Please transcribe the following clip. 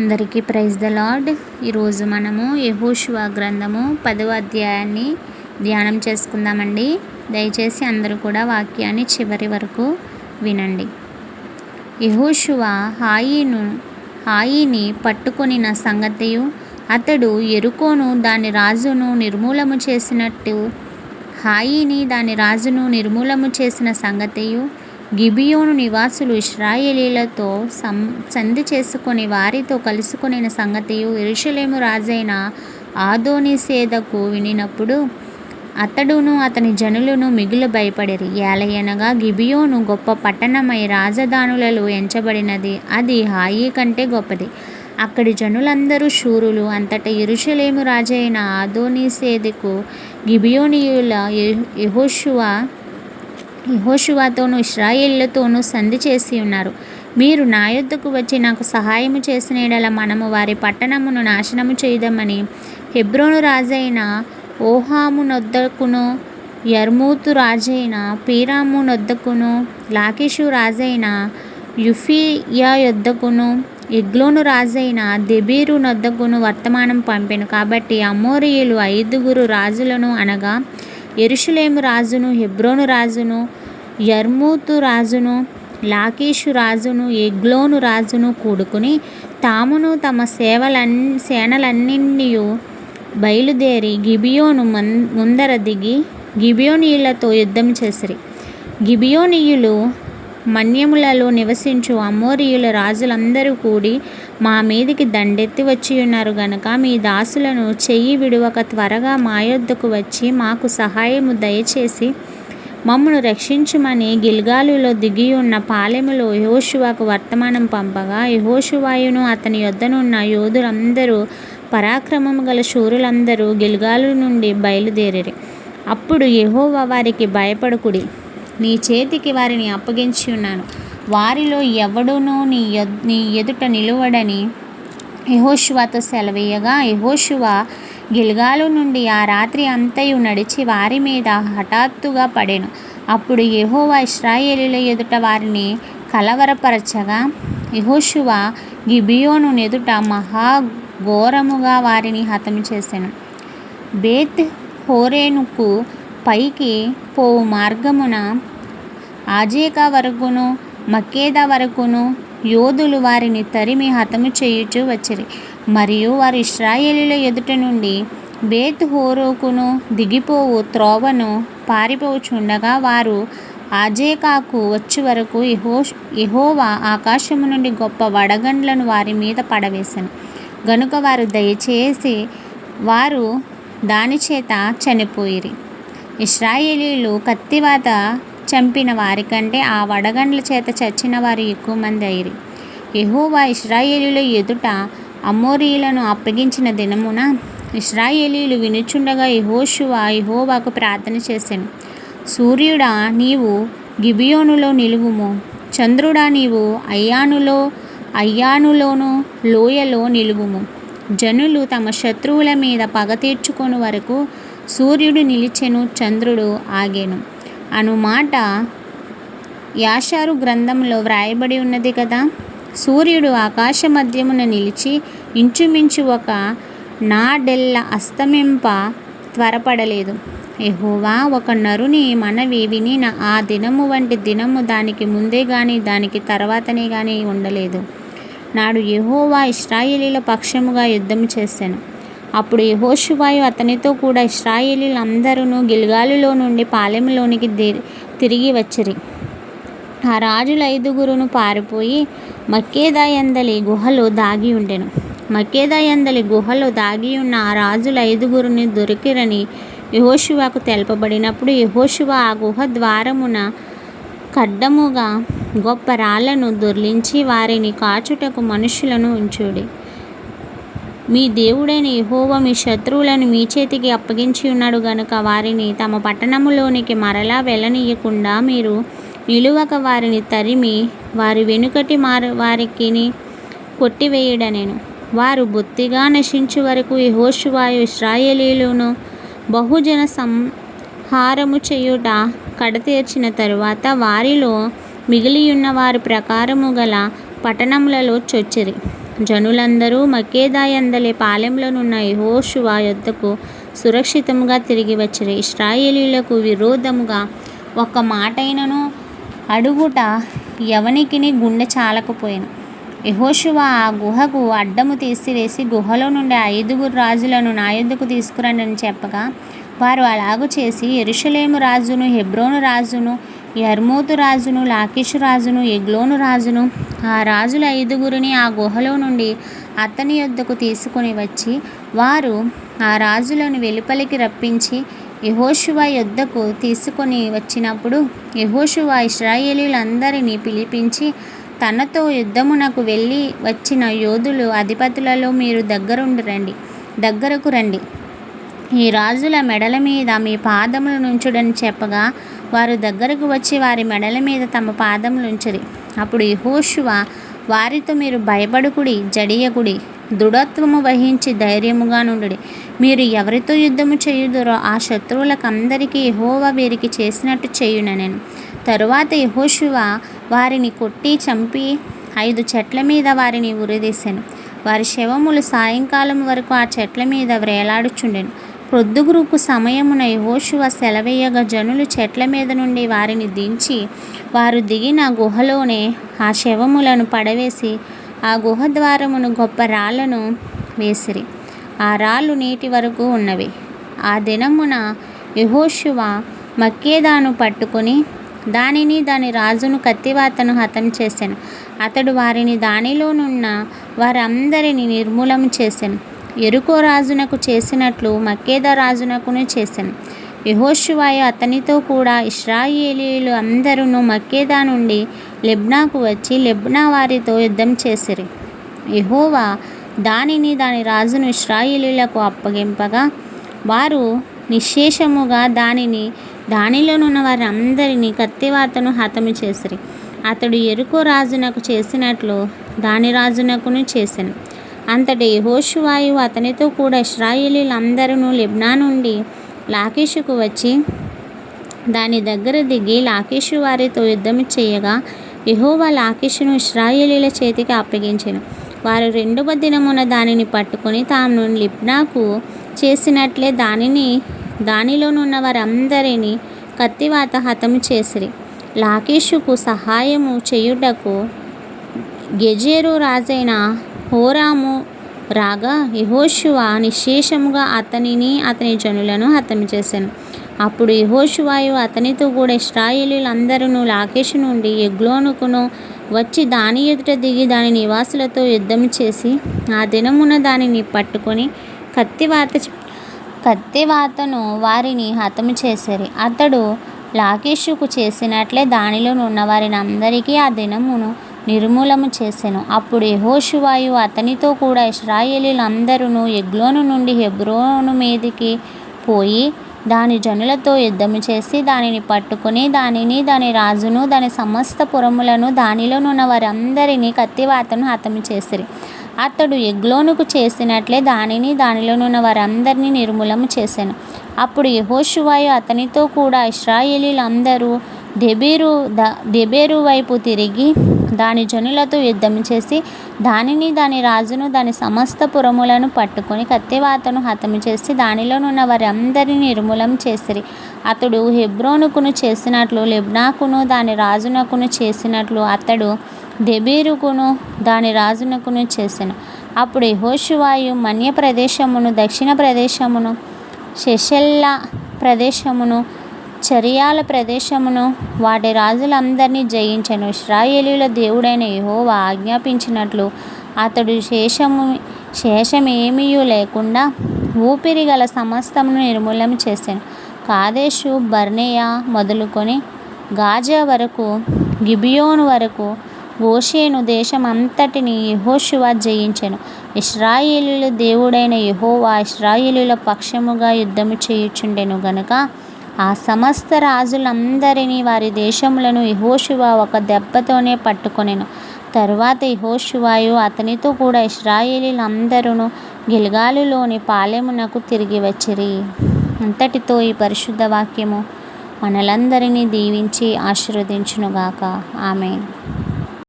అందరికీ praise the lord. ఈరోజు మనము యెహోషువ గ్రంథము 10వ అధ్యాయాన్ని ధ్యానం చేసుకుందామండి. దయచేసి అందరూ కూడా వాక్యాన్ని చివరి వరకు వినండి. యెహోషువ హాయిని పట్టుకొనిన సంగతియు, అతడు యెరికోను దాని రాజును నిర్మూలము చేసినట్టు హాయిని దాని రాజును నిర్మూలము చేసిన సంగతియు, గిబియోను నివాసులు ఇశ్రాయేలీలతో సంధి చేసుకొని వారితో కలుసుకొనిన సంగతియు యెరూషలేము రాజైన అదోనీసేదెకు వినినప్పుడు అతడును అతని జనులను మిగులు భయపడిరి. ఏలయనగా గిబియోను గొప్ప పట్టణమై రాజధానులలో ఎంచబడినది, అది హాయి కంటే గొప్పది. అక్కడి జనులందరూ శూరులు. అంతటా యెరూషలేము రాజైన అదోనీసేదెకు గిబియోనీయుల యెహోషువతోనూ ఇశ్రాయేలీయులతోనూ సంధి చేసి ఉన్నారు. మీరు నా యొద్దకు వచ్చి నాకు సహాయము చేసిన యెడల మనము వారి పట్టణమును నాశనము చేయుదమని హెబ్రోను రాజైన ఓహాము నొద్దకును, యర్మూతు రాజైన పీరాము నొద్దకును, లాకీషు రాజైన యూఫియా యొద్దకును, ఎగ్లోను రాజైన దెబీరు నొద్దకును వర్తమానం పంపెను. కాబట్టి అమోరీయులు 5 రాజులను అనగా యెరూషలేము రాజును, హెబ్రోను రాజును, యర్మూతు రాజును, లాకీషు రాజును, ఎగ్లోను రాజును కూడుకుని తామును తమ సేనలన్నియు బయలుదేరి గిబియోను ముందర దిగి గిబియోనీయులతో యుద్ధం చేసిరి. గిబియోనీయులు మన్యములలో నివసించు అమోరీయుల రాజులందరూ కూడి మా మీదికి దండెత్తి వచ్చి ఉన్నారు గనుక మీ దాసులను చెయ్యి విడువక త్వరగా మా యొద్దకు వచ్చి మాకు సహాయము దయచేసి మమ్మను రక్షించుమని గిల్గాలులో దిగియున్న పాలెములో యెహోషువకు వర్తమానం పంపగా, యెహోషువయును అతని యొద్దనున్న యోధులందరూ పరాక్రమము గల శూరులందరూ గిల్గాలు నుండి బయలుదేరిరి. అప్పుడు యెహోవా వారికి భయపడకుడి, నీ చేతికి వారిని అప్పగించి ఉన్నాను, వారిలో ఎవడునూ నీ ఎదుట నిలువడని యెహోషువతో సెలవీయగా, యెహోషువ గిల్గాలు నుండి ఆ రాత్రి అంతయు నడిచి వారి మీద హఠాత్తుగా పడెను. అప్పుడు యెహోవా ఇశ్రాయేలీయుల ఎదుట వారిని కలవరపరచగా, యెహోషువ గిబియోను ఎదుట మహాఘోరముగా వారిని హతము చేసెను. బేత్ హోరేనుకు పైకి పోవు మార్గమున అజేకా వరకును మక్కేదా వరకును యోధులు వారిని తరిమి హతము చేయుచూ వచ్చిరి. మరియు వారు ఇశ్రాయేలీయుల ఎదుట నుండి బేత్ హోరోకును దిగిపోవు త్రోవను పారిపోచుండగా వారు అజేకాకు వచ్చి వరకు యెహోవా ఆకాశము నుండి గొప్ప వడగండ్లను వారి మీద పడవేసెను గనుక వారు దాని చేత చనిపోయిరి. ఇశ్రాయేలీయులు కత్తివాత చంపిన వారికంటే ఆ వడగండ్ల చేత చచ్చిన వారు ఎక్కువ మంది అయిరి. యెహోవా ఇశ్రాయేలీయుల ఎదుట అమోరీయులను అప్పగించిన దినమున ఇశ్రాయేలీయులు వినుచుండగా యెహోషువ యెహోవాకు ప్రార్థన చేసెను. సూర్యుడా, నీవు గిబియోనులో నిలువుము, చంద్రుడా, నీవు అయ్యానులోను లోయలో నిలువుము. జనులు తమ శత్రువుల మీద పగ తీర్చుకొను వరకు సూర్యుడు నిలిచెను, చంద్రుడు ఆగెను అను మాట యాషారు గ్రంథంలో వ్రాయబడి ఉన్నది కదా. సూర్యుడు ఆకాశ మధ్యమున నిలిచి ఇంచుమించు ఒక నాడెల్ల అస్తమింప త్వరపడలేదు. యెహోవా ఒక నరుని మనవి వినిన ఆ దినము వంటి దినము దానికి ముందే గాని దానికి తర్వాతనే గాని ఉండలేదు. నాడు యెహోవా ఇశ్రాయేలీయుల పక్షముగా యుద్ధము చేసెను. అప్పుడు యెహోషువయు అతనితో కూడా ఇశ్రాయేలీయులందరూ గిల్గాలులో నుండి పాలెములోనికి తిరిగి వచ్చిరి. ఆ రాజులు 5 పారిపోయి మక్కేదా యందలి గుహలో దాగి ఉండెను. మక్కేదా యందలి గుహలో దాగి ఉన్న ఆ రాజులు 5 దొరికిరని యెహోషువకు తెలుపబడినప్పుడు యెహోషువ ఆ గుహ ద్వారమున ఖడ్గముగా గొప్ప రాళ్లను దొర్లించి వారిని కాచుటకు మనుషులను ఉంచుడి. మీ దేవుడైన యెహోవా మీ శత్రువులను మీ చేతికి అప్పగించి ఉన్నాడు గనుక వారిని తమ పట్టణములోనికి మరలా వెళ్ళనీయకుండా మీరు నిలువక వారిని తరిమి వారి వెనుకటి వారికిని కొట్టివేయుడనెను. వారు బొత్తిగా నశించు వరకు యెహోషువయు ఇశ్రాయేలీయులను బహుజన సంహారము చేయుట కడతీర్చిన తరువాత వారిలో మిగిలియున్న వారి ప్రకారము గల పట్టణములలో చొచ్చిరి. జనులందరూ మక్కేదాయందలి పాలెంలోనున్న యెహోషువ యొద్దకు సురక్షితముగా తిరిగి వచ్చిరి. ఇశ్రాయేలీయులకు విరోధముగా ఒక్క మాటైనను అడుగుట ఎవనికిని గుండె చాలకపోయెను. యెహోషువ ఆ గుహకు అడ్డము తీసివేసి గుహలో నుండి 5 రాజులను నా యొద్దకు తీసుకురండి అని చెప్పగా వారు అలాగు చేసి యెరూషలేము రాజును, హెబ్రోను రాజును, యర్మూతు రాజును, లాకీషు రాజును, ఎగ్లోను రాజును, ఆ రాజుల 5 ఆ గుహలో నుండి అతని యొద్దకు తీసుకొని వచ్చి వారు ఆ రాజులను వెలుపలికి రప్పించి యెహోషువ యొద్దకు తీసుకొని వచ్చినప్పుడు యెహోషువ ఇశ్రాయేలీయులందరినీ పిలిపించి తనతో యుద్ధమునకు వెళ్ళి వచ్చిన యోధులు అధిపతులలో మీరు దగ్గరకు రండి, ఈ రాజుల మెడల మీద మీ పాదములు నుంచుడని చెప్పగా వారు దగ్గరకు వచ్చి వారి మెడల మీద తమ పాదములు ఉంచిరి. అప్పుడు యెహోషువ వారితో, మీరు భయపడకుడి, జడియకుడి, దృఢత్వము వహించి ధైర్యముగా నుండుడి. మీరు ఎవరితో యుద్ధము చేయుదురో ఆ శత్రువులకందరికీ యెహోవా వీరికి చేసినట్టు చేయుననెను. తరువాత యెహోషువ వారిని కొట్టి చంపి 5 చెట్ల మీద వారిని ఉరిదీసెను. వారి శవములు సాయంకాలం వరకు ఆ చెట్ల మీద వ్రేలాడుచుండెను. ప్రొద్దుగురుకు సమయమున యెహోషువ సెలవేయగా జనులు చెట్ల మీద నుండి వారిని దించి వారు దిగిన గుహలోనే ఆ శవములను పడవేసి ఆ గుహ ద్వారమును గొప్ప రాళ్లను వేసిరి. ఆ రాళ్ళు నేటి వరకు ఉన్నవి. ఆ దినమున యెహోషువ మక్కేదాను పట్టుకొని దానిని దాని రాజును కత్తివాతను హతం చేసెను. అతడు వారిని దానిలోనున్న వారందరినీ నిర్మూలము చేసెను. యెరికో రాజునకు చేసినట్లు మక్కేదా రాజునకును చేసెను. యెహోషువయు అతనితో కూడా ఇశ్రాయేలీయులు అందరూ మక్కేదా నుండి లిబ్నాకు వచ్చి లిబ్నా వారితో యుద్ధం చేసిరి. యెహోవా దానిని దాని రాజును ఇశ్రాయేలీయులకు అప్పగింపగా వారు నిశ్శేషముగా దానిలోనున్న వారందరినీ కత్తివాతను హతము చేసిరి. అతడు యెరికో రాజునకు చేసినట్లు దాని రాజునకును చేసెను. అంతటి యెహోషువయు అతనితో కూడా ఇశ్రాయేలీయులందరూ లిబ్నా నుండి లాకీషుకు వచ్చి దాని దగ్గర దిగి లాకీషు వారితో యుద్ధము చేయగా యెహోవా లాకీషును ఇశ్రాయేలీయుల చేతికి అప్పగించెను. వారు 2వ దినమున దానిని పట్టుకొని తాము లిబ్నాకు చేసినట్లే దానిలోనున్న వారందరినీ కత్తివాత హతము చేసిరి. లాకీషుకు సహాయము చేయుటకు గెజెరు రాజైన హోరాము రాగా యెహోషువ నిశ్శేషముగా అతనిని అతని జనులను హతము చేసెను. అప్పుడు యెహోషువయు అతనితో కూడా ఇశ్రాయేలీయులందరూ లాకీషు నుండి ఎగ్లోనుకును వచ్చి దాని ఎదుట దిగి దాని నివాసులతో యుద్ధము చేసి ఆ దినమున దానిని పట్టుకొని కత్తివాతను వారిని హతము చేసిరి. అతడు లాకీషుకు చేసినట్లే దానిలో ఉన్న వారిని అందరికీ ఆ దినమును నిర్మూలము చేసెను. అప్పుడు యెహోషువయు అతనితో కూడా ఇశ్రాయేలీయులందరూ ఎగ్లోను నుండి హెబ్రోను మీదికి పోయి దాని జనులతో యుద్ధము చేసి దానిని పట్టుకొని దానిని దాని రాజును దాని సమస్త పురములను దానిలోనున్న వారందరినీ కత్తివాతను హతము చేసిరి. అతడు ఎగ్లోనుకు చేసినట్లే దానిలోనున్న వారందరినీ నిర్మూలము చేసెను. అప్పుడు యెహోషువయు అతనితో కూడా ఇశ్రాయేలీయులందరూ దెబీరు వైపు తిరిగి దాని జనులతో యుద్ధము చేసి దానిని దాని రాజును దాని సమస్త పురములను పట్టుకొని కత్తివాతను హతము చేసి దానిలోనున్న వారందరినీ నిర్మూలన చేసిరి. అతడు హెబ్రోనుకును చేసినట్లు లిబ్నాకును దాని రాజునకును చేసినట్లు అతడు దెబీరుకును దాని రాజునకును చేసెను. అప్పుడు యెహోషువయు మన్య ప్రదేశమును, దక్షిణ ప్రదేశమును, షెషెల్లా ప్రదేశమును, చరియాల ప్రదేశమును వాటి రాజులందరినీ జయించెను. ఇశ్రాయేలీయుల దేవుడైన యెహోవా ఆజ్ఞాపించినట్లు అతడు శేషమేమీయూ లేకుండా ఊపిరి గల సమస్తమును నిర్మూలన చేసెను. కాదేషు బర్నేయ మొదలుకొని గాజా వరకు, గిబియోను వరకు, గోషేను దేశం అంతటిని యెహోషువ జయించెను. ఇశ్రాయేలీయుల దేవుడైన యెహోవా ఇశ్రాయేలీయుల పక్షముగా యుద్ధము చేయుచుండెను గనుక ఆ సమస్త రాజులందరినీ వారి దేశములను యెహోషువ ఒక దెబ్బతోనే పట్టుకొనెను. తరువాత యెహోషువయు అతనితో కూడా ఇశ్రాయేలీయులందరూ గిల్గాలులోని పాలెమునకు తిరిగి వచ్చిరి. అంతటితో ఈ పరిశుద్ధ వాక్యము మనలందరినీ దీవించి ఆశీర్వదించునుగాక. ఆమేన్.